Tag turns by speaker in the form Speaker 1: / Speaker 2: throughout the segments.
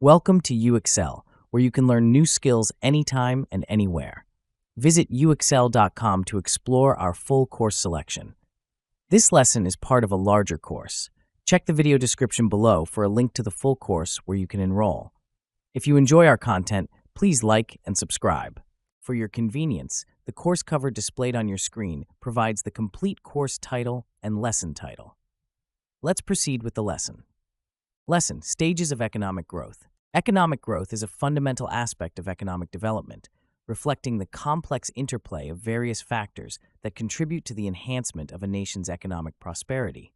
Speaker 1: Welcome to UXL, where you can learn new skills anytime and anywhere. Visit uxl.com to explore our full course selection. This lesson is part of a larger course. Check the video description below for a link to the full course where you can enroll. If you enjoy our content, please like and subscribe. For your convenience, the course cover displayed on your screen provides the complete course title and lesson title. Let's proceed with the lesson. Lesson: Stages of Economic Growth. Economic growth is a fundamental aspect of economic development, reflecting the complex interplay of various factors that contribute to the enhancement of a nation's economic prosperity.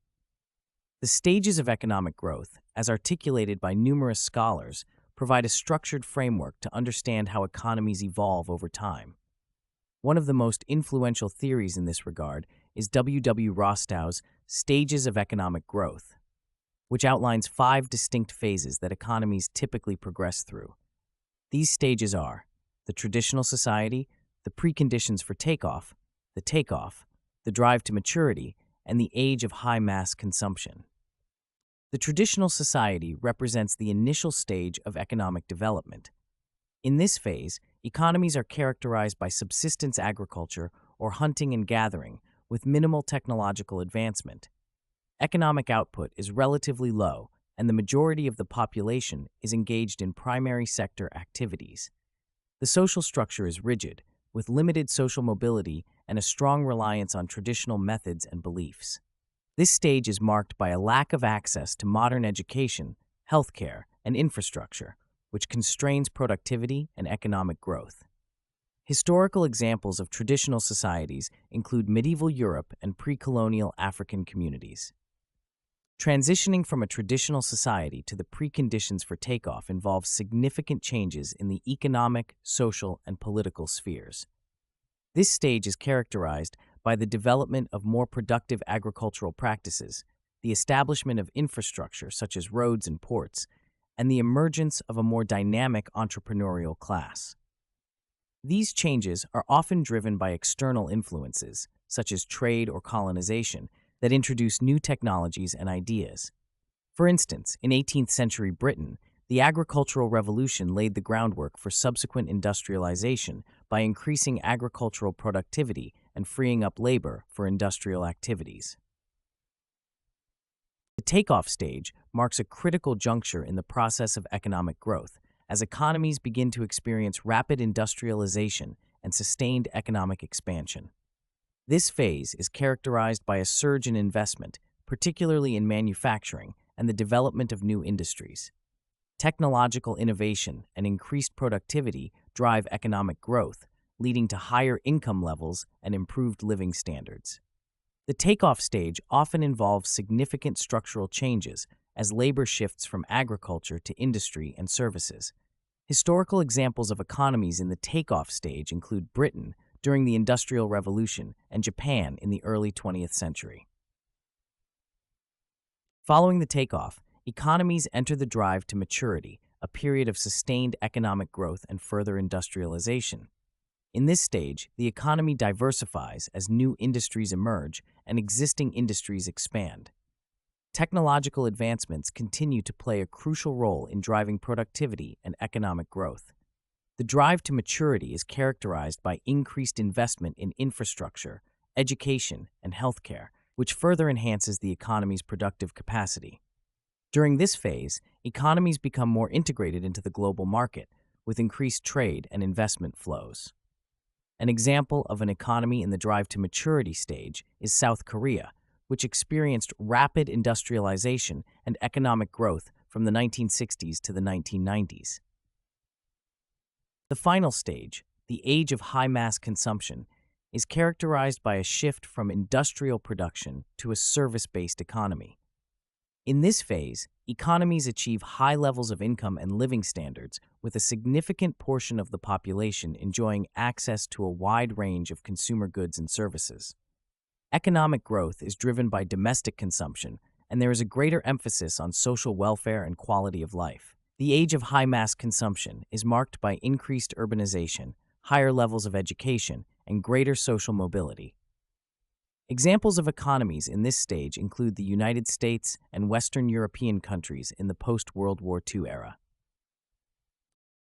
Speaker 1: The stages of economic growth, as articulated by numerous scholars, provide a structured framework to understand how economies evolve over time. One of the most influential theories in this regard is W. Rostow's Stages of Economic Growth, which outlines 5 distinct phases that economies typically progress through. These stages are the traditional society, the preconditions for takeoff, the drive to maturity, and the age of high mass consumption. The traditional society represents the initial stage of economic development. In this phase, economies are characterized by subsistence agriculture or hunting and gathering, with minimal technological advancement. Economic output is relatively low, and the majority of the population is engaged in primary sector activities. The social structure is rigid, with limited social mobility and a strong reliance on traditional methods and beliefs. This stage is marked by a lack of access to modern education, healthcare, and infrastructure, which constrains productivity and economic growth. Historical examples of traditional societies include medieval Europe and pre-colonial African communities. Transitioning from a traditional society to the preconditions for takeoff involves significant changes in the economic, social, and political spheres. This stage is characterized by the development of more productive agricultural practices, the establishment of infrastructure such as roads and ports, and the emergence of a more dynamic entrepreneurial class. These changes are often driven by external influences, such as trade or colonization, that introduce new technologies and ideas. For instance, in 18th century Britain, the agricultural revolution laid the groundwork for subsequent industrialization by increasing agricultural productivity and freeing up labor for industrial activities. The takeoff stage marks a critical juncture in the process of economic growth, as economies begin to experience rapid industrialization and sustained economic expansion. This phase is characterized by a surge in investment, particularly in manufacturing and the development of new industries. Technological innovation and increased productivity drive economic growth, leading to higher income levels and improved living standards. The takeoff stage often involves significant structural changes as labor shifts from agriculture to industry and services. Historical examples of economies in the takeoff stage include Britain during the Industrial Revolution and Japan in the early 20th century. Following the takeoff, economies enter the drive to maturity, a period of sustained economic growth and further industrialization. In this stage, the economy diversifies as new industries emerge and existing industries expand. Technological advancements continue to play a crucial role in driving productivity and economic growth. The drive to maturity is characterized by increased investment in infrastructure, education, and healthcare, which further enhances the economy's productive capacity. During this phase, economies become more integrated into the global market, with increased trade and investment flows. An example of an economy in the drive to maturity stage is South Korea, which experienced rapid industrialization and economic growth from the 1960s to the 1990s. The final stage, the age of high mass consumption, is characterized by a shift from industrial production to a service-based economy. In this phase, economies achieve high levels of income and living standards, with a significant portion of the population enjoying access to a wide range of consumer goods and services. Economic growth is driven by domestic consumption, and there is a greater emphasis on social welfare and quality of life. The age of high mass consumption is marked by increased urbanization, higher levels of education, and greater social mobility. Examples of economies in this stage include the United States and Western European countries in the post-World War II era.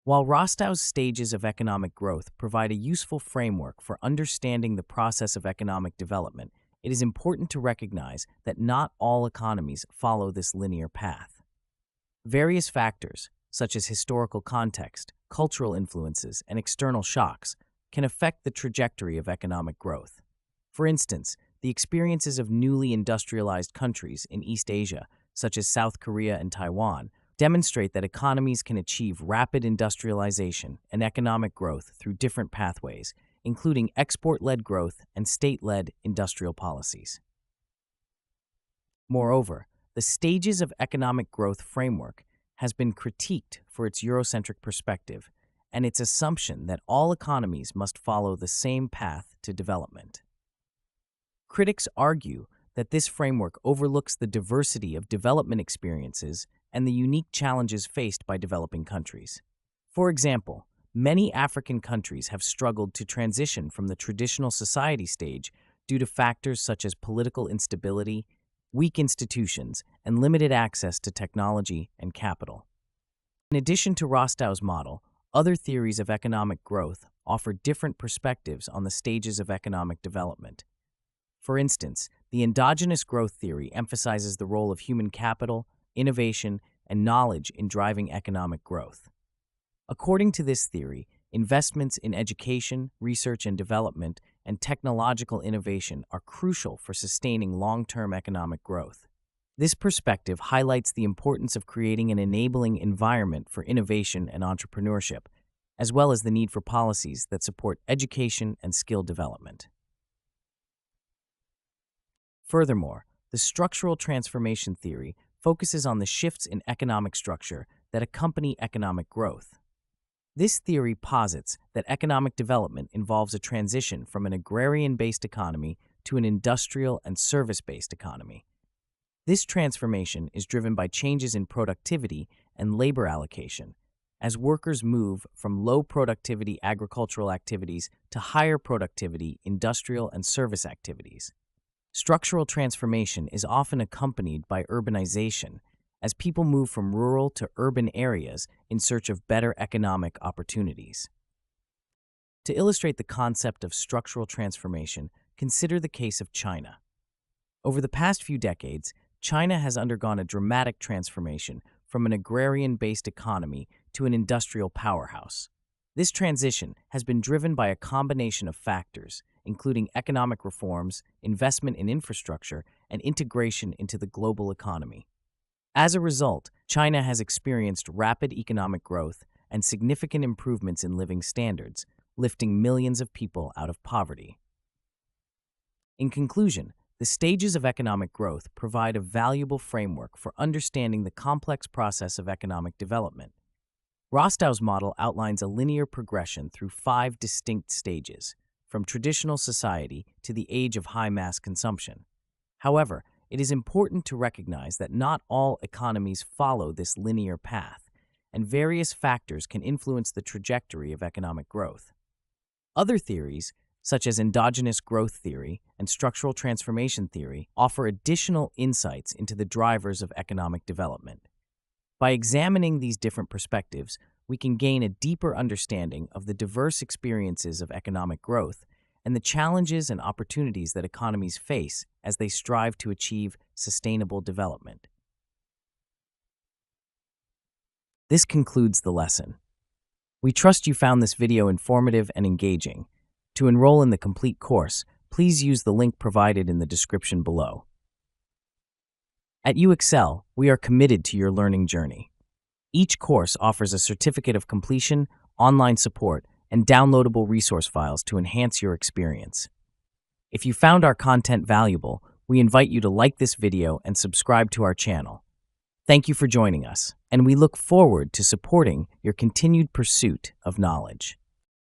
Speaker 1: While Rostow's stages of economic growth provide a useful framework for understanding the process of economic development, it is important to recognize that not all economies follow this linear path. Various factors, such as historical context, cultural influences, and external shocks, can affect the trajectory of economic growth. For instance, the experiences of newly industrialized countries in East Asia, such as South Korea and Taiwan, demonstrate that economies can achieve rapid industrialization and economic growth through different pathways, including export-led growth and state-led industrial policies. Moreover, the stages of economic growth framework has been critiqued for its Eurocentric perspective and its assumption that all economies must follow the same path to development. Critics argue that this framework overlooks the diversity of development experiences and the unique challenges faced by developing countries. For example, many African countries have struggled to transition from the traditional society stage due to factors such as political instability, weak institutions, and limited access to technology and capital. In addition to Rostow's model, other theories of economic growth offer different perspectives on the stages of economic development. For instance, the endogenous growth theory emphasizes the role of human capital, innovation, and knowledge in driving economic growth. According to this theory, investments in education, research and development, and technological innovation are crucial for sustaining long-term economic growth. This perspective highlights the importance of creating an enabling environment for innovation and entrepreneurship, as well as the need for policies that support education and skill development. Furthermore, the structural transformation theory focuses on the shifts in economic structure that accompany economic growth. This theory posits that economic development involves a transition from an agrarian-based economy to an industrial and service-based economy. This transformation is driven by changes in productivity and labor allocation, as workers move from low-productivity agricultural activities to higher productivity industrial and service activities. Structural transformation is often accompanied by urbanization, as people move from rural to urban areas in search of better economic opportunities. To illustrate the concept of structural transformation, consider the case of China. Over the past few decades, China has undergone a dramatic transformation from an agrarian-based economy to an industrial powerhouse. This transition has been driven by a combination of factors, including economic reforms, investment in infrastructure, and integration into the global economy. As a result, China has experienced rapid economic growth and significant improvements in living standards, lifting millions of people out of poverty. In conclusion, the stages of economic growth provide a valuable framework for understanding the complex process of economic development. Rostow's model outlines a linear progression through 5 distinct stages, from traditional society to the age of high mass consumption. However, it is important to recognize that not all economies follow this linear path, and various factors can influence the trajectory of economic growth. Other theories, such as endogenous growth theory and structural transformation theory, offer additional insights into the drivers of economic development. By examining these different perspectives, we can gain a deeper understanding of the diverse experiences of economic growth and the challenges and opportunities that economies face as they strive to achieve sustainable development. This concludes the lesson. We trust you found this video informative and engaging. To enroll in the complete course, please use the link provided in the description below. At UExcel, we are committed to your learning journey. Each course offers a certificate of completion, online support, and downloadable resource files to enhance your experience. If you found our content valuable, we invite you to like this video and subscribe to our channel. Thank you for joining us, and we look forward to supporting your continued pursuit of knowledge.